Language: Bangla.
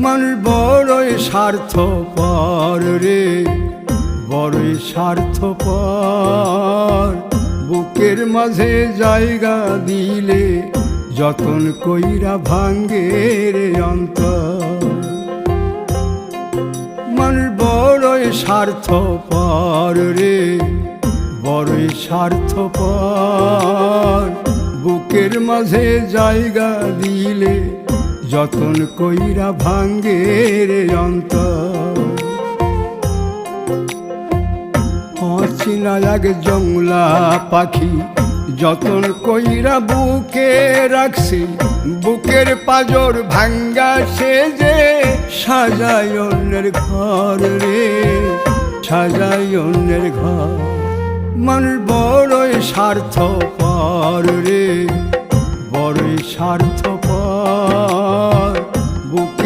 মানুষ বড়ই স্বার্থপর রে, বড়ই স্বার্থপর। বুকের মাঝে জায়গা দিলে যতন কইরা ভাঙ্গে রে অন্তর। মানুষ বড়ই স্বার্থপর রে, বড়ই স্বার্থপর। বুকের মাঝে জায়গা দিলে যতন কইরা ভাঙ্গে রে অন্তর। অচিনা এক জংলা পাখি যতন কইরা বুকে রাখছি, বুকের পাজর ভাঙ্গা সে যে সাজায় অন্যের ঘর রে, সাজায় অন্যের ঘর। মানুষ বড়ই স্বার্থপর রে, বড়ই স্বার্থপর। বুকের